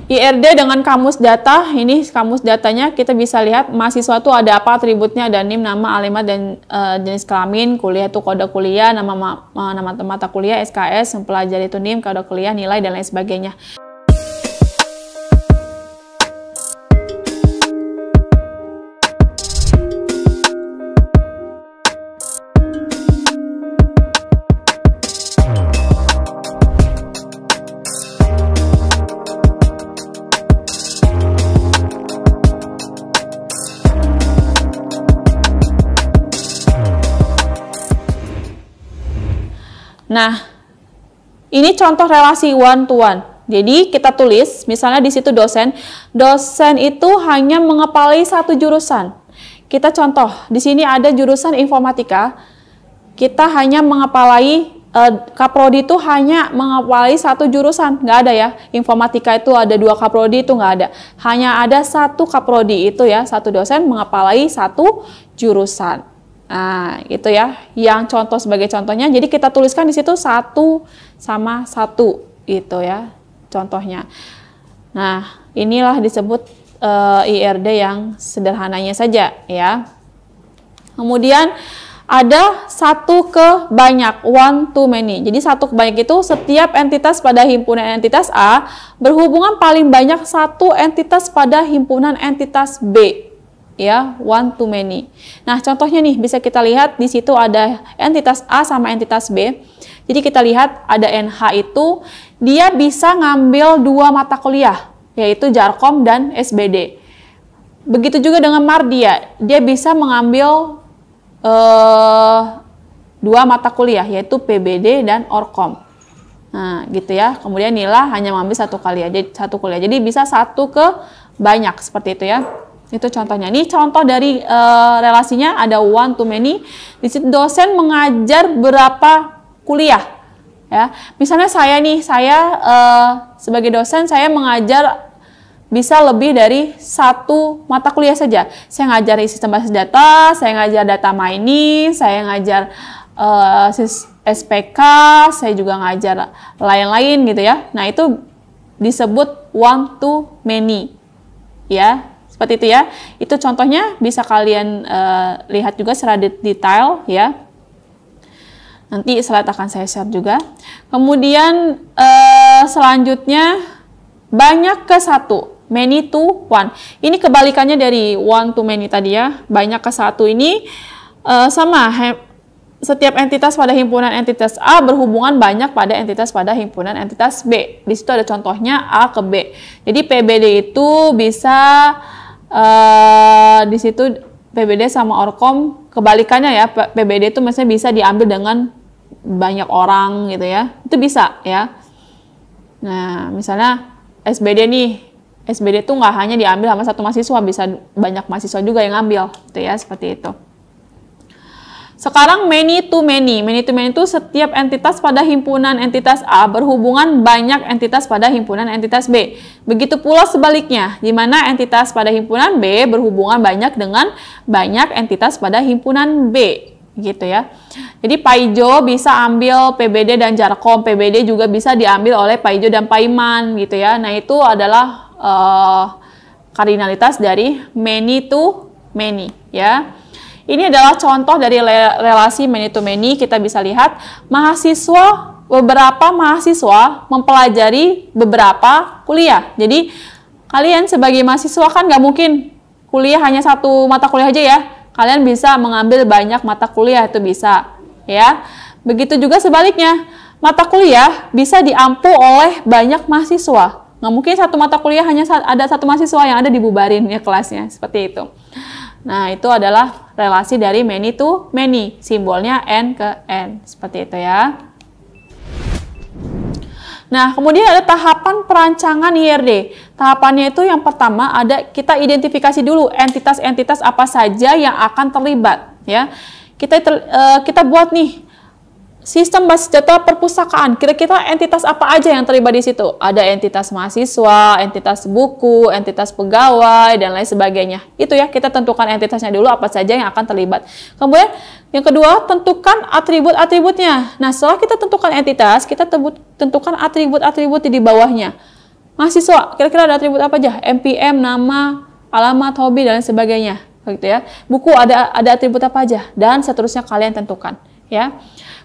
IRD dengan kamus data, ini kamus datanya kita bisa lihat mahasiswa itu ada apa atributnya, ada NIM, nama, alamat, dan jenis kelamin, kuliah itu kode kuliah, nama mata kuliah, SKS, mempelajari itu NIM, kode kuliah, nilai, dan lain sebagainya. Nah, ini contoh relasi one to one. Jadi kita tulis, misalnya di situ dosen itu hanya mengepalai satu jurusan. Kita contoh, di sini ada jurusan informatika, kita hanya mengepalai, kaprodi itu hanya mengepalai satu jurusan, nggak ada ya. Informatika itu ada 2 kaprodi, itu nggak ada. Hanya ada 1 kaprodi itu ya, satu dosen mengepalai 1 jurusan. Nah, itu ya, yang contoh sebagai contohnya. Jadi kita tuliskan di situ 1 sama 1, gitu ya, contohnya. Nah, inilah disebut IRD yang sederhananya saja ya. Kemudian ada 1 ke banyak, one to many. Jadi 1 ke banyak itu setiap entitas pada himpunan entitas A berhubungan paling banyak 1 entitas pada himpunan entitas B. Ya, one to many. Nah, contohnya nih bisa kita lihat di situ ada entitas A sama entitas B. Jadi kita lihat ada NH itu dia bisa ngambil 2 mata kuliah, yaitu Jarkom dan SBD. Begitu juga dengan Mardia, dia bisa mengambil 2 mata kuliah, yaitu PBD dan Orkom. Nah, gitu ya. Kemudian Nila hanya mengambil 1 kuliah. Jadi bisa 1 ke banyak seperti itu ya. Itu contohnya. Ini contoh dari relasinya ada one to many. Di situ dosen mengajar berapa kuliah. Ya, misalnya saya nih, sebagai dosen saya mengajar bisa lebih dari 1 mata kuliah saja. Saya ngajar sistem basis data, saya ngajar data mining, saya ngajar SPK, saya juga ngajar lain-lain gitu ya. Nah, itu disebut one to many. Ya. Seperti itu ya. Itu contohnya bisa kalian lihat juga secara detail ya. Nanti slide akan saya share juga. Kemudian selanjutnya banyak ke 1, many to one. Ini kebalikannya dari one to many tadi ya. Banyak ke 1 ini sama. Setiap entitas pada himpunan entitas A berhubungan banyak pada entitas pada himpunan entitas B. Di situ ada contohnya A ke B. Jadi PBD itu bisa di situ PBD sama Orkom kebalikannya ya. PBD itu maksudnya bisa diambil dengan banyak orang gitu ya. Itu bisa ya. Nah, misalnya SBD nih. SBD itu nggak hanya diambil sama 1 mahasiswa, bisa banyak mahasiswa juga yang ngambil gitu ya, seperti itu. Sekarang many to many. Many to many itu setiap entitas pada himpunan entitas A berhubungan banyak entitas pada himpunan entitas B. Begitu pula sebaliknya, di mana entitas pada himpunan B berhubungan banyak dengan banyak entitas pada himpunan B. Gitu ya. Jadi Paijo bisa ambil PBD dan Jarkom. PBD juga bisa diambil oleh Paijo dan Paiman gitu ya. Nah, itu adalah kardinalitas dari many to many ya. Ini adalah contoh dari relasi many to many. Kita bisa lihat beberapa mahasiswa mempelajari beberapa kuliah. Jadi kalian sebagai mahasiswa kan nggak mungkin kuliah hanya 1 mata kuliah aja ya. Kalian bisa mengambil banyak mata kuliah, itu bisa ya. Begitu juga sebaliknya, mata kuliah bisa diampu oleh banyak mahasiswa. Nggak mungkin 1 mata kuliah hanya ada 1 mahasiswa yang ada dibubarin ya kelasnya, seperti itu. Nah, itu adalah relasi dari many to many. Simbolnya N ke N. Seperti itu ya. Nah, kemudian ada tahapan perancangan IRD. Tahapannya itu yang pertama ada kita identifikasi dulu entitas-entitas apa saja yang akan terlibat. Ya, kita buat nih sistem basis data perpustakaan. Kira-kira entitas apa aja yang terlibat di situ? Ada entitas mahasiswa, entitas buku, entitas pegawai, dan lain sebagainya. Itu ya, kita tentukan entitasnya dulu apa saja yang akan terlibat. Kemudian yang kedua, tentukan atribut-atributnya. Nah, setelah kita tentukan entitas, kita tentukan atribut-atribut di bawahnya. Mahasiswa, kira-kira ada atribut apa aja? NPM, nama, alamat, hobi, dan sebagainya. Begitu ya. Buku ada atribut apa aja? Dan seterusnya kalian tentukan. Ya.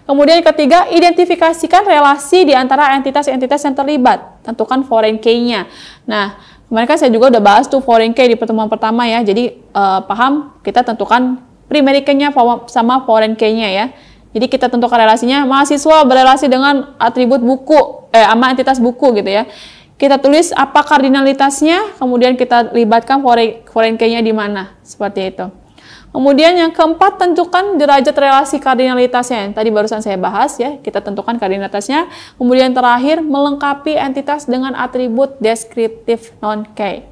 Kemudian ketiga, identifikasikan relasi di antara entitas-entitas yang terlibat. Tentukan foreign key-nya. Nah, kemarin kan saya juga udah bahas tuh foreign key di pertemuan pertama ya. Jadi paham, kita tentukan primary key-nya sama foreign key-nya ya. Jadi kita tentukan relasinya, mahasiswa berelasi dengan atribut buku, sama entitas buku gitu ya. Kita tulis apa kardinalitasnya, kemudian kita libatkan foreign key-nya di mana, seperti itu. Kemudian yang keempat, tentukan derajat relasi kardinalitasnya. Tadi barusan saya bahas ya, kita tentukan kardinalitasnya. Kemudian terakhir, melengkapi entitas dengan atribut deskriptif non-key.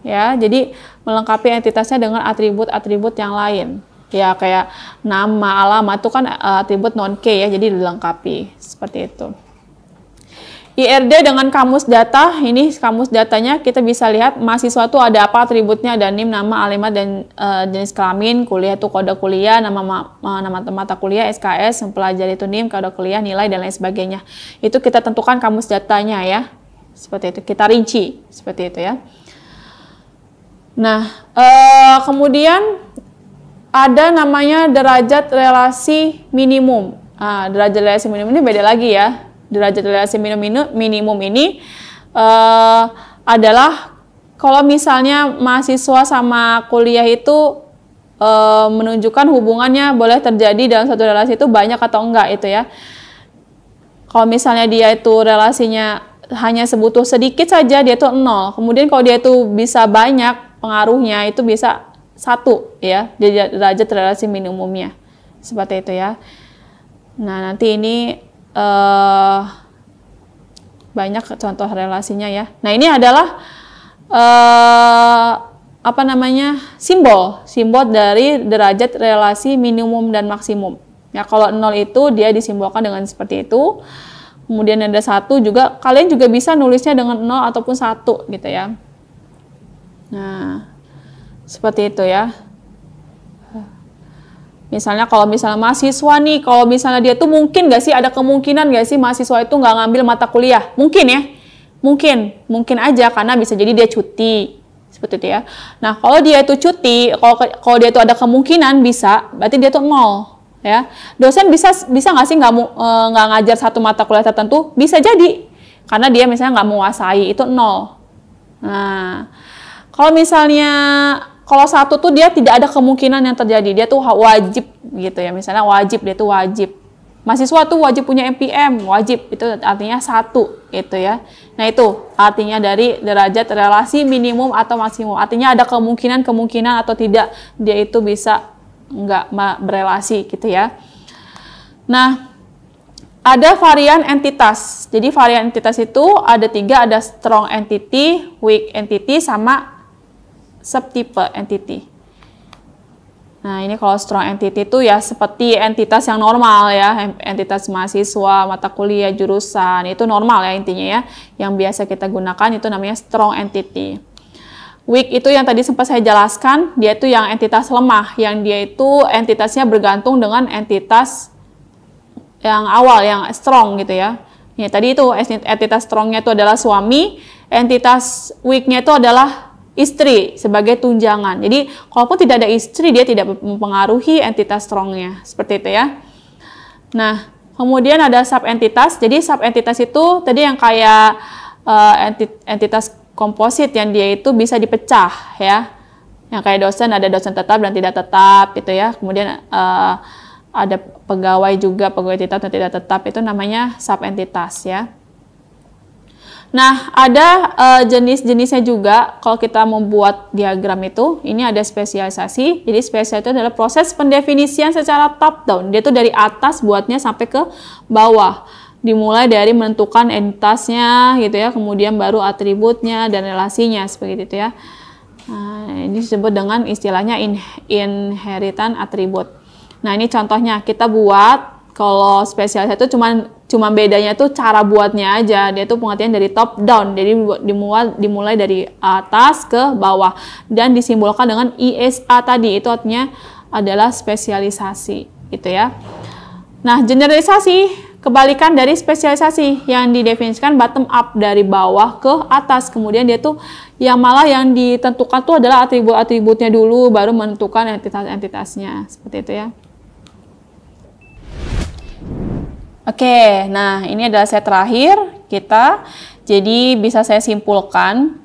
Ya, jadi melengkapi entitasnya dengan atribut-atribut yang lain. Ya, kayak nama, alamat itu kan atribut non-key ya, jadi dilengkapi. Seperti itu. IRD dengan kamus data, ini kamus datanya kita bisa lihat mahasiswa itu ada apa atributnya, ada NIM, nama, alamat, dan jenis kelamin, kuliah itu kode kuliah, nama mata kuliah, SKS, mempelajari itu NIM, kode kuliah, nilai, dan lain sebagainya. Itu kita tentukan kamus datanya ya, seperti itu, kita rinci, seperti itu ya. Nah, kemudian ada namanya derajat relasi minimum. Derajat relasi minimum ini beda lagi ya. Derajat relasi minimum ini adalah kalau misalnya mahasiswa sama kuliah itu menunjukkan hubungannya boleh terjadi dalam satu relasi itu banyak atau enggak itu ya. Kalau misalnya dia itu relasinya hanya sebutuh sedikit saja, dia itu 0. Kemudian kalau dia itu bisa banyak pengaruhnya, itu bisa 1 ya, derajat relasi minimumnya. Seperti itu ya. Nah, nanti ini banyak contoh relasinya ya. Nah, ini adalah apa namanya, simbol dari derajat relasi minimum dan maksimum. Ya, kalau 0 itu dia disimbolkan dengan seperti itu. Kemudian ada 1 juga, kalian juga bisa nulisnya dengan 0 ataupun 1 gitu ya. Nah, seperti itu ya. Misalnya kalau misalnya mahasiswa nih, kalau misalnya dia tuh mungkin nggak sih, ada kemungkinan nggak sih mahasiswa itu nggak ngambil mata kuliah? Mungkin ya, mungkin aja karena bisa jadi dia cuti, seperti itu ya. Nah, kalau dia itu cuti, kalau dia itu ada kemungkinan bisa, berarti dia tuh 0 ya. Dosen bisa nggak sih nggak ngajar satu mata kuliah tertentu? Bisa jadi, karena dia misalnya nggak menguasai, itu 0. Nah, kalau misalnya kalau 1 tuh dia tidak ada kemungkinan yang terjadi, dia tuh wajib gitu ya, misalnya dia tuh wajib. Mahasiswa tuh wajib punya NPM, wajib, itu artinya 1 itu ya. Nah, itu artinya dari derajat relasi minimum atau maksimum, artinya ada kemungkinan atau tidak dia itu bisa nggak berelasi gitu ya. Nah, ada varian entitas. Jadi varian entitas itu ada 3, ada strong entity, weak entity, sama subtipe entity. Nah, ini kalau strong entity itu ya seperti entitas yang normal ya, entitas mahasiswa, mata kuliah, jurusan, itu normal ya intinya ya. Yang biasa kita gunakan itu namanya strong entity. Weak itu yang tadi sempat saya jelaskan, dia itu yang entitas lemah, yang dia itu entitasnya bergantung dengan entitas yang awal, yang strong gitu ya. Ya, tadi itu entitas strongnya itu adalah suami, entitas weaknya itu adalah istri sebagai tunjangan. Jadi, kalaupun tidak ada istri, dia tidak mempengaruhi entitas strongnya. Seperti itu ya. Nah, kemudian ada subentitas. Jadi, subentitas itu tadi yang kayak entitas komposit yang dia itu bisa dipecah ya. Yang kayak dosen, ada dosen tetap dan tidak tetap gitu ya. Kemudian ada pegawai juga, pegawai tetap dan tidak tetap, itu namanya subentitas ya. Nah, ada jenis-jenisnya juga. Kalau kita membuat diagram itu, ini ada spesialisasi. Jadi spesial itu adalah proses pendefinisian secara top down. Dia itu dari atas buatnya sampai ke bawah. Dimulai dari menentukan entitasnya gitu ya, kemudian baru atributnya dan relasinya seperti itu ya. Nah, ini disebut dengan istilahnya inheritan atribut. Nah, ini contohnya kita buat. Kalau spesialis itu cuma bedanya tuh cara buatnya aja. Dia tuh pengertian dari top down. Jadi dimulai dari atas ke bawah dan disimbolkan dengan ISA tadi. Itu artinya adalah spesialisasi gitu ya. Nah, generalisasi kebalikan dari spesialisasi yang didefinisikan bottom up dari bawah ke atas. Kemudian dia tuh yang malah yang ditentukan tuh adalah atribut-atributnya dulu, baru menentukan entitas-entitasnya. Seperti itu ya. Oke, nah ini adalah set terakhir kita. Jadi bisa saya simpulkan,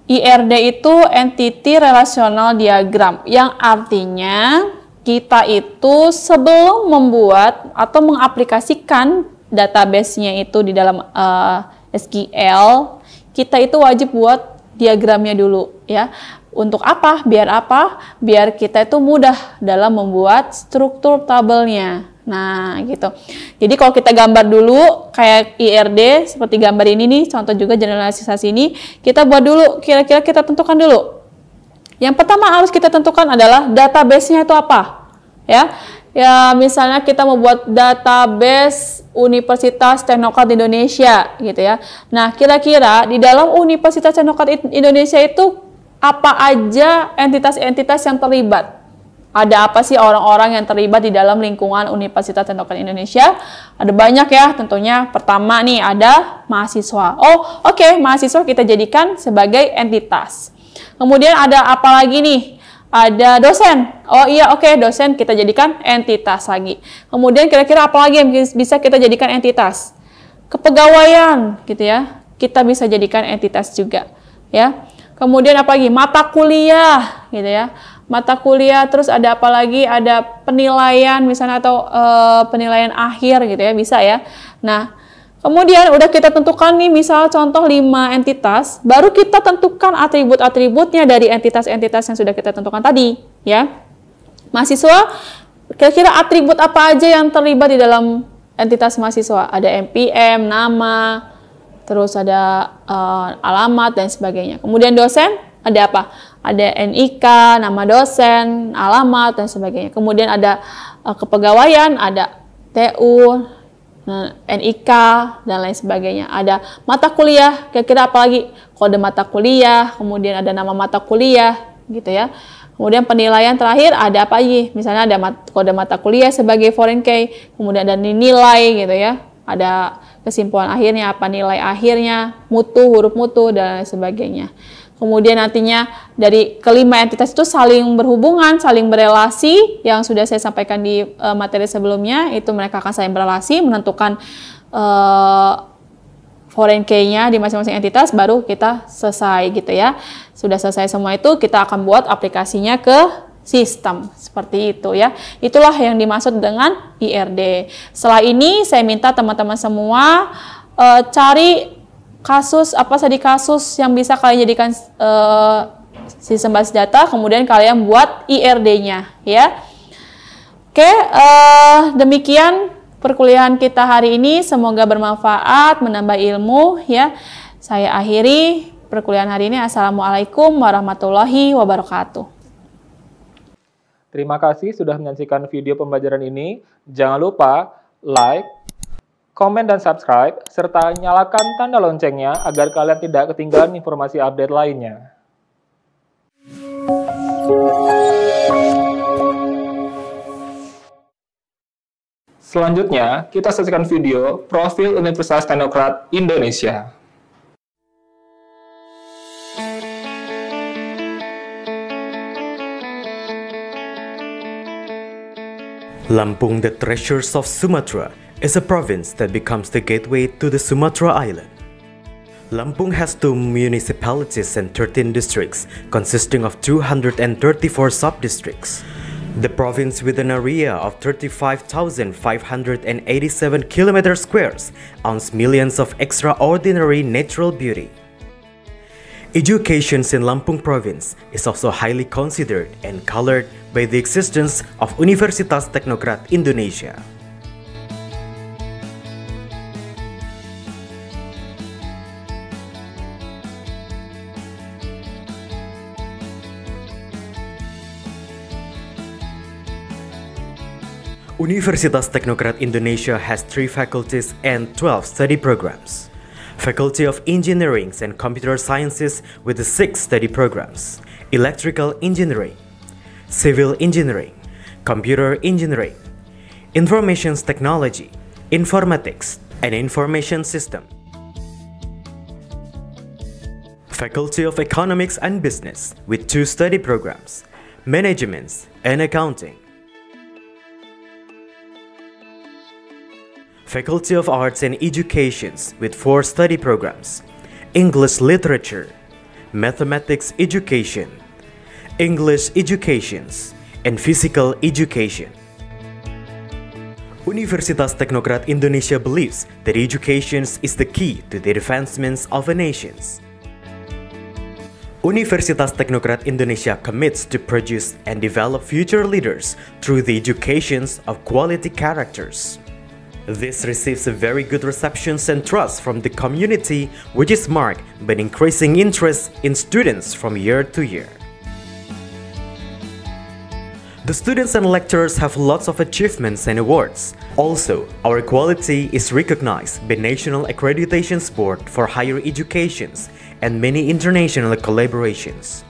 IRD itu Entity Relational Diagram, yang artinya kita itu sebelum membuat atau mengaplikasikan database-nya itu di dalam SQL, kita itu wajib buat diagramnya dulu ya. Untuk apa? Biar kita itu mudah dalam membuat struktur tabelnya. Nah, gitu. Jadi kalau kita gambar dulu kayak IRD seperti gambar ini nih, contoh juga generalisasi ini, kita buat dulu, kira-kira kita tentukan dulu. Yang pertama harus kita tentukan adalah database-nya itu apa. Ya, misalnya kita mau buat database Universitas Teknokrat Indonesia gitu ya. Nah, kira-kira di dalam Universitas Teknokrat Indonesia itu apa aja entitas-entitas yang terlibat? Ada apa sih orang-orang yang terlibat di dalam lingkungan Universitas Teknokrat Indonesia? Ada banyak ya tentunya. Pertama nih ada mahasiswa. Oh, oke, mahasiswa kita jadikan sebagai entitas. Kemudian ada apa lagi nih? Ada dosen. Oh iya, oke, dosen kita jadikan entitas lagi. Kemudian kira-kira apa lagi yang bisa kita jadikan entitas? Kepegawaian gitu ya. Kita bisa jadikan entitas juga ya. Kemudian apa lagi? Mata kuliah gitu ya. Mata kuliah, terus ada apa lagi? Ada penilaian misalnya atau penilaian akhir gitu ya, bisa ya. Nah, kemudian udah kita tentukan nih misal contoh 5 entitas, baru kita tentukan atribut-atributnya dari entitas-entitas yang sudah kita tentukan tadi ya. Mahasiswa, kira-kira atribut apa aja yang terlibat di dalam entitas mahasiswa? Ada NPM, nama, terus ada alamat dan sebagainya. Kemudian dosen, ada apa? Ada NIK, nama dosen, alamat, dan sebagainya. Kemudian ada kepegawaian, ada TU, NIK, dan lain sebagainya. Ada mata kuliah, kira-kira apa lagi? Kode mata kuliah, kemudian ada nama mata kuliah, gitu ya. Kemudian penilaian terakhir, ada apa lagi? Misalnya ada kode mata kuliah sebagai foreign key, kemudian ada nilai, gitu ya. Ada kesimpulan akhirnya, apa nilai akhirnya, mutu, huruf mutu, dan lain sebagainya. Kemudian nantinya dari kelima entitas itu saling berhubungan, saling berelasi, yang sudah saya sampaikan di materi sebelumnya, itu mereka akan saling berelasi, menentukan foreign key-nya di masing-masing entitas, baru kita selesai gitu ya. Sudah selesai semua itu, kita akan buat aplikasinya ke sistem, seperti itu ya. Itulah yang dimaksud dengan IRD. Setelah ini saya minta teman-teman semua cari kasus, apa saja kasus yang bisa kalian jadikan sistem basis data, kemudian kalian buat IRD-nya ya. Oke, demikian perkuliahan kita hari ini, semoga bermanfaat, menambah ilmu ya. Saya akhiri perkuliahan hari ini. Assalamualaikum warahmatullahi wabarakatuh. Terima kasih sudah menyaksikan video pembelajaran ini. Jangan lupa like, komen dan subscribe, serta nyalakan tanda loncengnya agar kalian tidak ketinggalan informasi update lainnya. Selanjutnya, kita saksikan video Profil Universitas Teknokrat Indonesia. Lampung, the Treasures of Sumatra, is a province that becomes the gateway to the Sumatra Island. Lampung has 2 municipalities and 13 districts, consisting of 234 sub-districts. The province, with an area of 35,587 km squares, owns millions of extraordinary natural beauty. Education in Lampung province is also highly considered and colored by the existence of Universitas Teknokrat Indonesia. Universitas Teknokrat Indonesia has 3 faculties and 12 study programs. Faculty of Engineering and Computer Sciences with the 6 study programs: Electrical Engineering, Civil Engineering, Computer Engineering, Information Technology, Informatics and Information System. Faculty of Economics and Business with 2 study programs, Management and Accounting. Faculty of Arts and Education with 4 study programs, English Literature, Mathematics Education, English Education, and Physical Education. Universitas Teknokrat Indonesia believes that education is the key to the advancements of a nation. Universitas Teknokrat Indonesia commits to produce and develop future leaders through the education of quality characters. This receives a very good reception and trust from the community, which is marked by increasing interest in students from year to year. The students and lecturers have lots of achievements and awards. Also, our quality is recognized by National Accreditation Board for Higher Education and many international collaborations.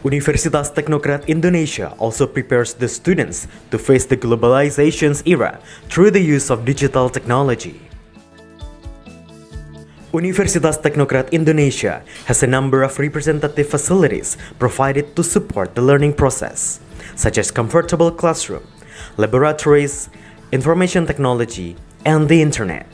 Universitas Teknokrat Indonesia also prepares the students to face the globalization era through the use of digital technology. Universitas Teknokrat Indonesia has a number of representative facilities provided to support the learning process, such as comfortable classroom, laboratories, information technology, and the internet.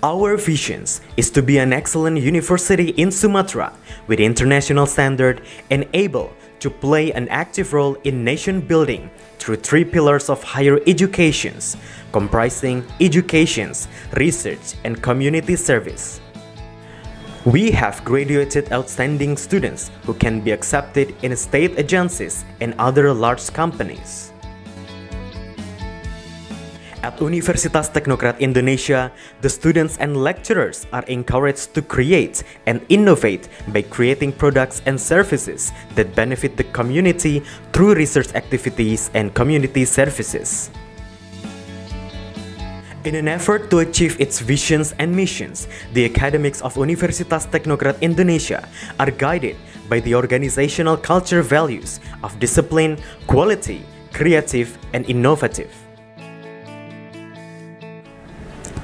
Our vision is to be an excellent university in Sumatra with international standard and able to play an active role in nation building through 3 pillars of higher education, comprising education, research, and community service. We have graduated outstanding students who can be accepted in state agencies and other large companies. At Universitas Teknokrat Indonesia, the students and lecturers are encouraged to create and innovate by creating products and services that benefit the community through research activities and community services. In an effort to achieve its visions and missions, the academics of Universitas Teknokrat Indonesia are guided by the organizational culture values of discipline, quality, creative, and innovative.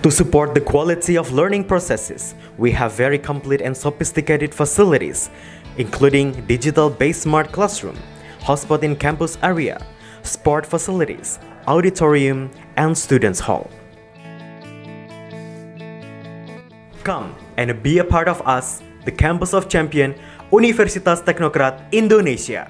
To support the quality of learning processes, we have very complete and sophisticated facilities, including digital-based smart classroom, hotspot in campus area, sport facilities, auditorium, and students' hall. Come and be a part of us, the Campus of Champion, Universitas Teknokrat Indonesia.